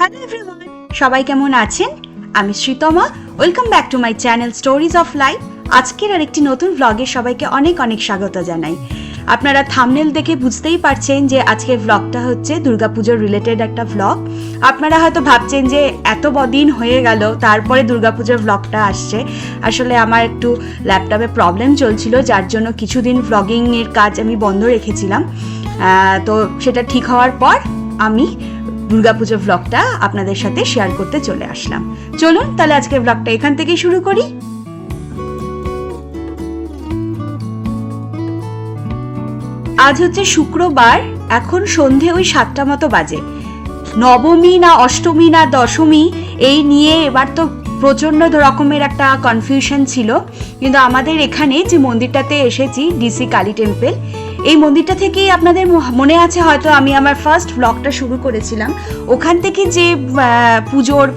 Hello everyone, সবাই কেমন আছেন? আমি Sreetama. Welcome back to my channel stories of life. আজকের আরেকটি নতুন ভ্লগে সবাইকে অনেক অনেক স্বাগত জানাই। আপনারা থাম্বনেল দেখে বুঝতেই পারছেন যে আজকের ভ্লগটা হচ্ছে দুর্গাপুজোর রিলেটেড একটা ভ্লগ। আপনারা হয়তো ভাবছেন যে এত দিন হয়ে গেল তারপরে দুর্গাপুজোর ভ্লগটা আসছে। আসলে আমার একটু ল্যাপটপে প্রবলেম চলছিল, যার জন্য কিছুদিন ভ্লগিংয়ের কাজ আমি বন্ধ রেখেছিলাম। তো সেটা ঠিক হওয়ার পর আমি দুর্গাপুজোর ভ্লগটা আপনাদের সাথে শেয়ার করতে চলে আসলাম। চলুন তাহলে আজকের ভ্লগটা এখান থেকেই শুরু করি। আজ হচ্ছে শুক্রবার, এখন সন্ধে ওই 7টা মতো বাজে। নবমী না অষ্টমী না দশমী এই নিয়ে এবার তো প্রচণ্ড রকমের একটা কনফিউশন ছিল, কিন্তু আমাদের এখানে যে মন্দিরটাতে এসেছি ডিসি কালী টেম্পল, এই মন্দিরটা থেকেই আপনাদের মনে আছে হয়তো আমি আমার ফার্স্ট ভ্লগটা শুরু করেছিলাম। ওখান থেকে যে পুজোর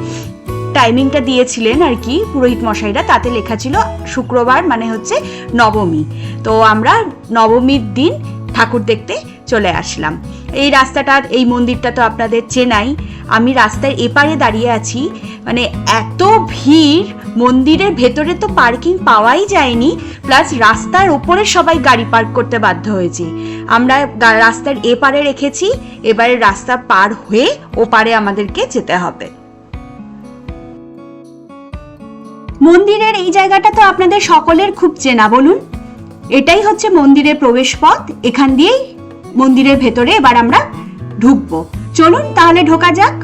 টাইমিংটা দিয়েছিলেন আর কি পুরোহিত মশাইরা, তাতে লেখা ছিল শুক্রবার মানে হচ্ছে নবমী। তো আমরা নবমীর দিন ঠাকুর দেখতে চলে আসলাম। এই রাস্তাটা, এই মন্দিরটা তো আপনাদের চেনাই। আমি রাস্তার এপারে দাঁড়িয়ে আছি, মানে এত ভিড়, মন্দিরের ভেতরে তো পার্কিং পাওয়াই যায়নি, প্লাস রাস্তার ওপরে সবাই গাড়ি পার্ক করতে বাধ্য হয়েছি। আমরা রাস্তার এপারে রেখেছি, এবারে রাস্তা পার হয়ে ওপারে আমাদেরকে যেতে হবে। মন্দিরের এই জায়গাটা তো আপনাদের সকলের খুব চেনা, বলুন। এটাই হচ্ছে মন্দিরের প্রবেশ পথ, এখান দিয়েই মন্দিরের ভেতরে এবার আমরা ঢুকবো। চলুন তাহলে ঢোকা যাক।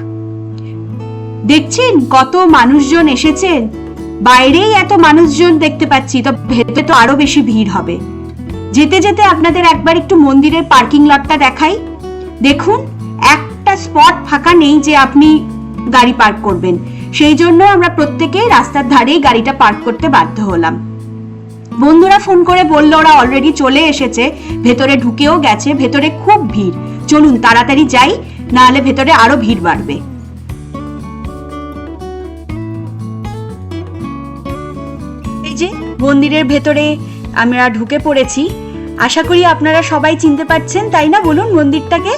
দেখছেন কত মানুষজন এসেছেন, বাইরেই এত মানুষজন দেখতে পাচ্ছি, তো ভেতরে তো আরো বেশি ভিড় হবে। যেতে যেতে আপনাদের একবার একটু মন্দিরের পার্কিং লটটা দেখাই। দেখুন একটা স্পট ফাঁকা নেই যে আপনি গাড়ি পার্ক করবেন, সেই জন্য আমরা প্রত্যেকেই রাস্তার ধারেই গাড়িটা পার্ক করতে বাধ্য হলাম। বন্ধুরা ফোন করে বলল ওরা অলরেডি চলে এসেছে, ভেতরে ঢুকেও গেছে, ভেতরে খুব ভিড়। চলুন তাড়াতাড়ি যাই, না হলে ভেতরে আরো ভিড় বাড়বে। এই যে মন্দিরের ভেতরে আমরা ঢুকে পড়েছি। আশা করি আপনারা সবাই চিনতে পারছেন, তাই না বলুন মন্দিরটাকে?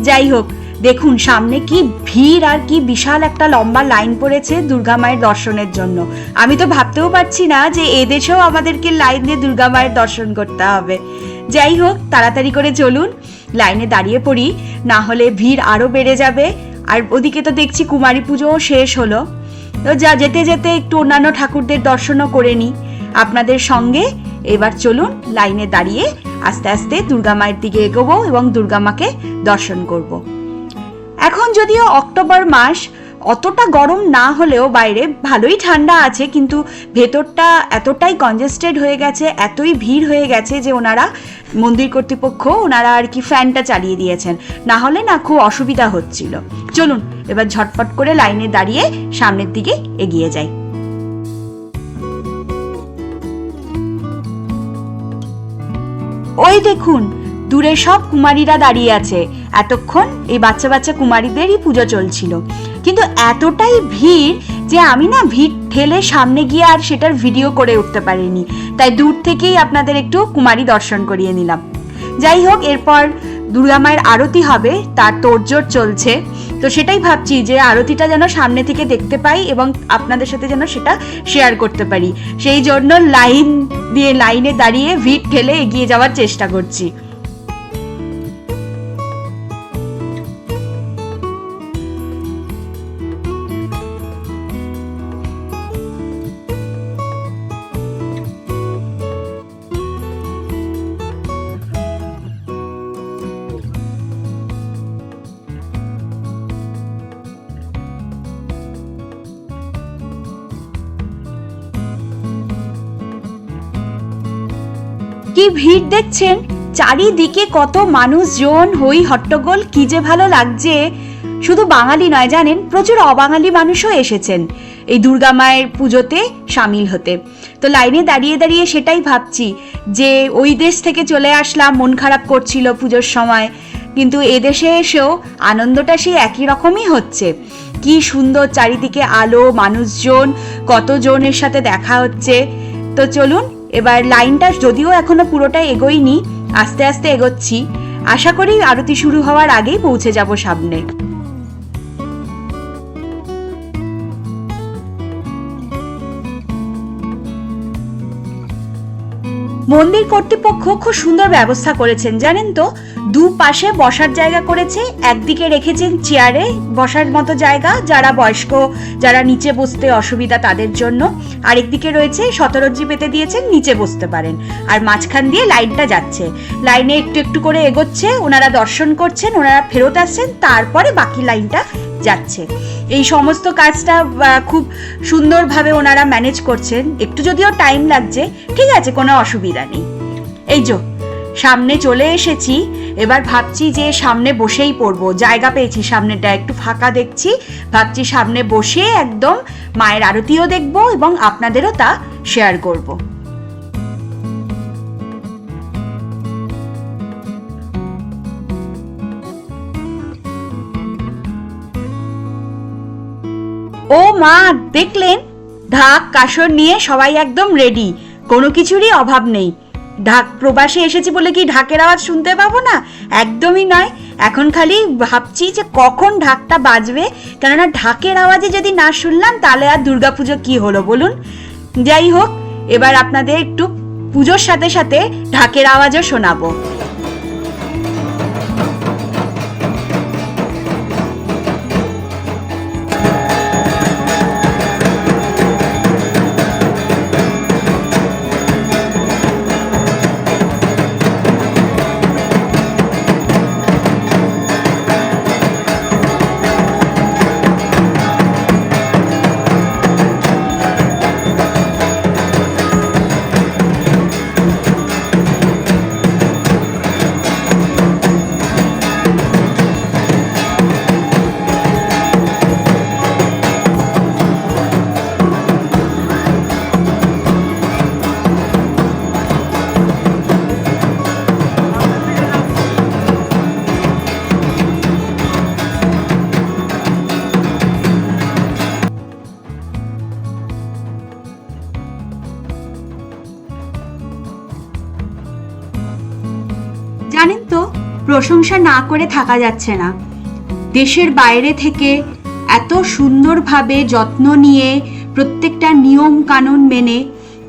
যাই হোক, দেখুন সামনে কি ভিড় আর কি বিশাল একটা লম্বা লাইন পড়েছে দুর্গা মায়ের দর্শনের জন্য। আমি তো ভাবতেও পারছি না যে এদেশেও আমাদেরকে লাইন দিয়ে দুর্গা মায়ের দর্শন করতে হবে। যাই হোক, তাড়াতাড়ি করে চলুন লাইনে দাঁড়িয়ে পড়ি, না হলে ভিড় আরো বেড়ে যাবে। আর ওদিকে তো দেখছি কুমারী পুজোও শেষ হলো, তো যেতে যেতে একটু অন্যান্য ঠাকুরদের দর্শনও করে নিই আপনাদের সঙ্গে। এবার চলুন লাইনে দাঁড়িয়ে আস্তে আস্তে দুর্গা মায়ের দিকে এগোবো এবং দুর্গা মাকে দর্শন করব। এখন যদিও অক্টোবর মাস, অতটা গরম না হলেও বাইরে ভালোই ঠান্ডা আছে, কিন্তু ভেতরটা এতটাই কনজেস্টেড হয়ে গেছে, এতই ভিড় হয়ে গেছে যে ওনারা মন্দির কর্তৃপক্ষ ওনারা আর কি ফ্যানটা চালিয়ে দিয়েছেন, না হলে না খুব অসুবিধা হচ্ছিল। চলুন এবার ঝটপট করে লাইনে দাঁড়িয়ে সামনের দিকে এগিয়ে যাই। ওই দেখুন দূরে সব কুমারীরা দাঁড়িয়ে আছে। এতক্ষণ এই বাচ্চা বাচ্চা কুমারীদেরই পুজো চলছিল, কিন্তু এতটাই ভিড় যে আমি না ভিড় ঠেলে সামনে গিয়ে আর সেটার ভিডিও করে উঠতে পারিনি, তাই দূর থেকেই আপনাদের একটু কুমারী দর্শন করিয়ে নিলাম। যাই হোক, এরপর দুর্গা মায়ের আরতি হবে, তার তোড়জোড় চলছে, তো সেটাই ভাবছি যে আরতিটা যেন সামনে থেকে দেখতে পাই এবং আপনাদের সাথে যেন সেটা শেয়ার করতে পারি। সেই জন্য লাইনে দাঁড়িয়ে ভিড় ঠেলে এগিয়ে যাওয়ার চেষ্টা করছি। কি ভিড় দেখছেন, চারিদিকে কত মানুষজন, হই হট্টগোল, কি যে ভালো লাগছে। শুধু বাঙালি নয় জানেন, প্রচুর অবাঙালি মানুষও এসেছেন এই দুর্গা মায়ের পুজোতে সামিল হতে। তো লাইনে দাঁড়িয়ে দাঁড়িয়ে সেটাই ভাবছি যে ওই দেশ থেকে চলে আসলাম, মন খারাপ করছিল পুজোর সময়, কিন্তু এদেশে এসেও আনন্দটা সেই একই রকমই হচ্ছে। কি সুন্দর চারিদিকে আলো, মানুষজন, কতজনের সাথে দেখা হচ্ছে। তো চলুন এবার লাইনটা যদিও এখনো পুরোটা এগোইনি, আস্তে আস্তে এগোচ্ছি, আশা করি আরতি শুরু হওয়ার আগেই পৌঁছে যাব সামনে। মন্দির কর্তৃপক্ষ খুব সুন্দর ব্যবস্থা করেছেন জানেন তো, দুপাশে বসার জায়গা করেছে, একদিকে রেখেছেন চেয়ারে বসার মতো জায়গা যারা বয়স্ক, যারা নিচে বসতে অসুবিধা তাদের জন্য, আরেকদিকে রয়েছে শতরজ্জি পেতে দিয়েছেন, নিচে বসতে পারেন, আর মাঝখান দিয়ে লাইনটা যাচ্ছে, লাইনে একটু একটু করে এগোচ্ছে, ওনারা দর্শন করছেন, ওনারা ফেরত আসছেন, তারপরে বাকি লাইনটা যাচ্ছে। এই সমস্ত কাজটা খুব সুন্দরভাবে ওনারা ম্যানেজ করছেন, একটু যদিও টাইম লাগছে, ঠিক আছে, কোনো অসুবিধা নেই। এই যে সামনে চলে এসেছি, এবার ভাবছি যে সামনে বসেই পড়বো, জায়গা পেয়েছি, সামনেটা একটু ফাঁকা দেখছি, ভাবছি সামনে বসে একদম মায়ের আরতিও দেখবো এবং আপনাদেরও তা শেয়ার করবো। ও মা, দেখলেন ঢাক কাসর নিয়ে সবাই একদম রেডি, কোনো কিছুরই অভাব নেই। ঢাক প্রবাসে এসেছি বলে কি ঢাকের আওয়াজ শুনতে পাবো না? একদমই নয়। এখন খালি ভাবছি যে কখন ঢাকটা বাজবে, কেননা ঢাকের আওয়াজে যদি না শুনলাম তাহলে আর দুর্গাপুজো কি হলো বলুন। যাই হোক, এবার আপনাদের একটু পুজোর সাথে সাথে ঢাকের আওয়াজও শোনাবো। জানেন তো, প্রশংসা না করে থাকা যাচ্ছে না। দেশের বাইরে থেকে এত সুন্দরভাবে যত্ন নিয়ে প্রত্যেকটা নিয়ম কানুন মেনে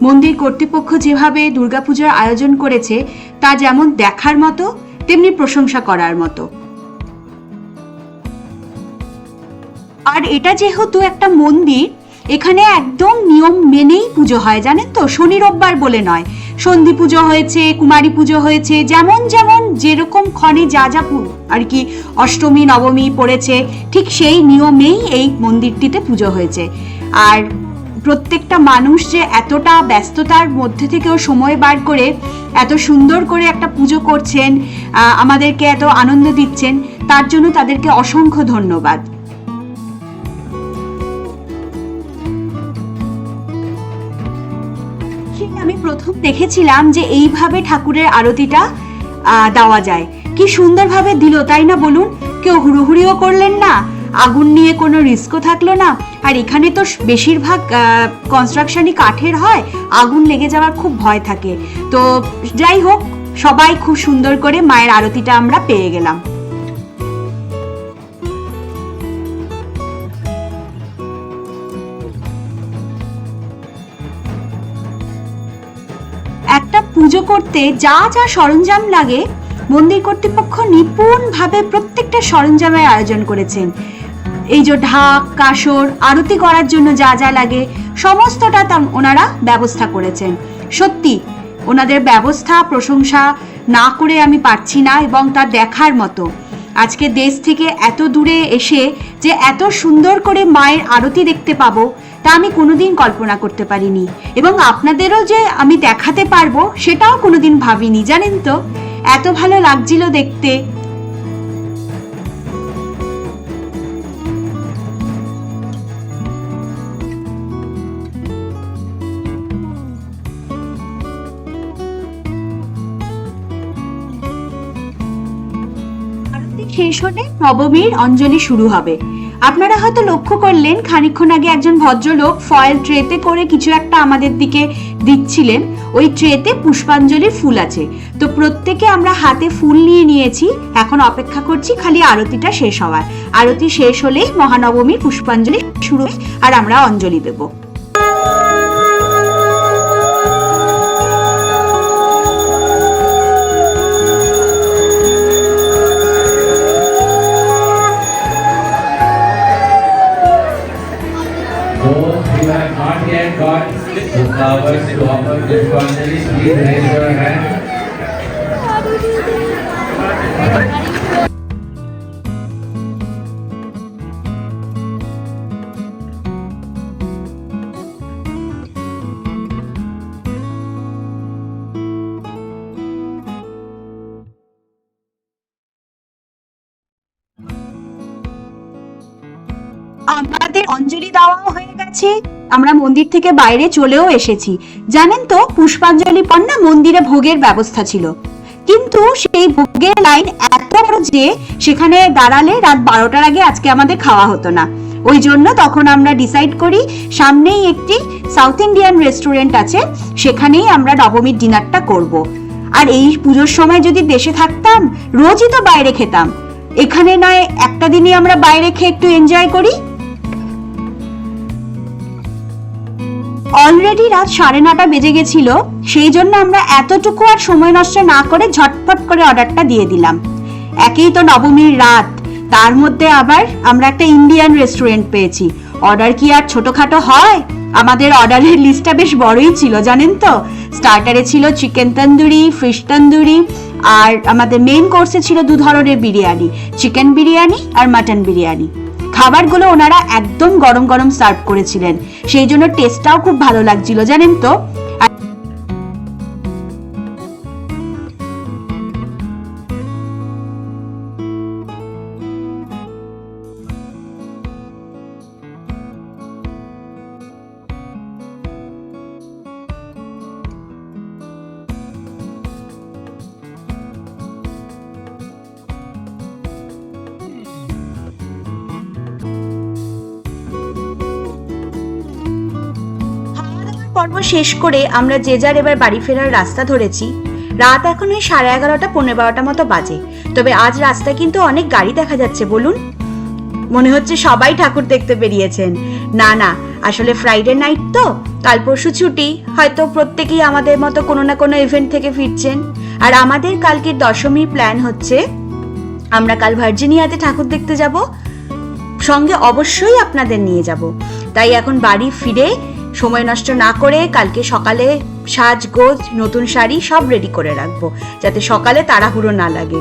মন্দির কর্তৃপক্ষ যেভাবে দুর্গাপূজার আয়োজন করেছে তা যেমন দেখার মতো তেমনি প্রশংসা করার মতো। আর এটা যেহেতু একটা মন্দির, এখানে একদম নিয়ম মেনেই পুজো হয় জানেন তো, শনি রোববার বলে নয়। সন্ধি পুজো হয়েছে, কুমারী পুজো হয়েছে, যেমন যেমন যেরকম ক্ষণে যা যা আর কি অষ্টমী নবমী পড়েছে ঠিক সেই নিয়মেই এই মন্দিরটিতে পুজো হয়েছে। আর প্রত্যেকটা মানুষ যে এতটা ব্যস্ততার মধ্যে থেকেও সময় বার করে এত সুন্দর করে একটা পুজো করছেন, আমাদেরকে এত আনন্দ দিচ্ছেন, তার জন্য তাদেরকে অসংখ্য ধন্যবাদ। আমি প্রথম দেখেছিলাম যে এইভাবে ঠাকুরের আরতিটা দেওয়া যায়, কি সুন্দরভাবে দিল তাই না বলুন। কেউ হুড়োহুড়িও করলেন না, আগুন নিয়ে কোনো রিস্কও থাকলো না। আর এখানে তো বেশিরভাগ কনস্ট্রাকশনই কাঠের হয়, আগুন লেগে যাওয়ার খুব ভয় থাকে। তো যাই হোক, সবাই খুব সুন্দর করে মায়ের আরতিটা আমরা পেয়ে গেলাম। একটা পুজো করতে যা যা সরঞ্জাম লাগে মন্দির কর্তৃপক্ষ নিপুণভাবে প্রত্যেকটা সরঞ্জামের আয়োজন করেছেন। এই যে ঢাক কাসর আরতি করার জন্য যা যা লাগে সমস্তটা ওনারা ব্যবস্থা করেছেন। সত্যি ওনাদের ব্যবস্থা প্রশংসা না করে আমি পারছি না, এবং তা দেখার মতো। আজকে দেশ থেকে এত দূরে এসে যে এত সুন্দর করে মায়ের আরতি দেখতে পাবো তা আমি কোনোদিন কল্পনা করতে পারিনি, এবং আপনাদেরও যে আমি দেখাতে পারবো সেটাও কোনোদিন ভাবিনি জানেন তো। এত ভালো লাগছিল দেখতে। শেষ হলে নবমীর অঞ্জলি শুরু হবে। আপনারা হয়তো লক্ষ্য করলেন খানিকক্ষণ আগে একজন ভদ্রলোক ফয়েল ট্রেতে করে কিছু একটা আমাদের দিকে দিচ্ছিলেন। ওই ট্রেতে পুষ্পাঞ্জলির ফুল আছে, তো প্রত্যেকে আমরা হাতে ফুল নিয়ে নিয়েছি। এখন অপেক্ষা করছি খালি আরতিটা শেষ হওয়ার। আরতি শেষ হলেই মহানবমীর পুষ্পাঞ্জলি শুরু হবে আর আমরা অঞ্জলি দেব। flowers to offer Pushpanjali. Please raise your hand. আমাদের অঞ্জলি দেওয়াও হয়ে গেছে, আমরা মন্দির থেকে বাইরে চলেও এসেছি। জানেন তো, পুষ্পাঞ্জলি পর না মন্দিরে ভোগের ব্যবস্থা ছিল, কিন্তু সেই ভোগের লাইন এত বড় যে সেখানে দাঁড়ালে রাত 12টার আগে আজকে আমাদের খাওয়া হতো না। ওই জন্য তখন আমরা ডিসাইড করি সামনেই একটি সাউথ ইন্ডিয়ান রেস্টুরেন্ট আছে, সেখানেই আমরা নবমীর ডিনারটা করব। আর এই পুজোর সময় যদি দেশে থাকতাম রোজই তো বাইরে খেতাম, এখানে নয় একটা দিনই আমরা বাইরে খেয়ে একটু এনজয় করি। অলরেডি রাত 9:30 বেজে গেছিল, সেই জন্য আমরা এতটুকু আর সময় নষ্ট না করে ঝটপট করে অর্ডারটা দিয়ে দিলাম। একেই তো নবমীর রাত, তার মধ্যে আবার আমরা একটা ইন্ডিয়ান রেস্টুরেন্ট পেয়েছি। অর্ডার কি আর ছোটখাটো হয়? আমাদের অর্ডারের লিস্টটা বেশ বড়ই ছিল, জানেন তো। স্টার্টারে ছিল চিকেন তন্দুরি, ফিশ তন্দুরি, আর আমাদের মেইন কোর্সে ছিল 2 ধরনের বিরিয়ানি, চিকেন বিরিয়ানি আর মাটন বিরিয়ানি। খাবারগুলো ওনারা একদম গরম গরম সার্ভ করেছিলেন, সেই জন্য টেস্টটাও খুব ভালো লাগছিল, জানেন তো। পর্ব শেষ করে আমরা যে যার এবার বাড়ি ফেরার রাস্তা ধরেছি। রাত এখন ওই 11:30 পৌনে 12টা মতো বাজে। তবে আজ রাস্তায় কিন্তু অনেক গাড়ি দেখা যাচ্ছে, বলুন। মনে হচ্ছে সবাই ঠাকুর দেখতে বেরিয়েছেন। না না, আসলে ফ্রাইডে নাইট তো, কাল পরশু ছুটি, হয়তো প্রত্যেকেই আমাদের মতো কোনো না কোনো ইভেন্ট থেকে ফিরছেন। আর আমাদের কালকের দশমীর প্ল্যান হচ্ছে আমরা কাল ভার্জিনিয়াতে ঠাকুর দেখতে যাব, সঙ্গে অবশ্যই আপনাদের নিয়ে যাব। তাই এখন বাড়ি ফিরে সময় নষ্ট না করে কালকে সকালে সাজগোজ, নতুন শাড়ি সব রেডি করে রাখবো, যাতে সকালে তাড়াহুড়ো না লাগে।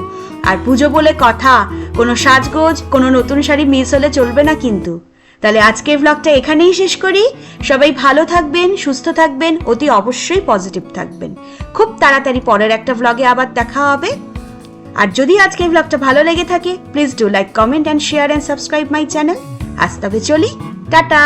আর পুজো বলে কথা, কোনো সাজগোজ, কোনো নতুন শাড়ি মিস হলে চলবে না কিন্তু। তাহলে আজকের ব্লগটা এখানেই শেষ করি। সবাই ভালো থাকবেন, সুস্থ থাকবেন, অতি অবশ্যই পজিটিভ থাকবেন। খুব তাড়াতাড়ি পরের একটা ব্লগে আবার দেখা হবে। আর যদি আজকের ব্লগটা ভালো লেগে থাকে, please do like, comment and share and subscribe my channel. আজ তবে চলি, টাটা।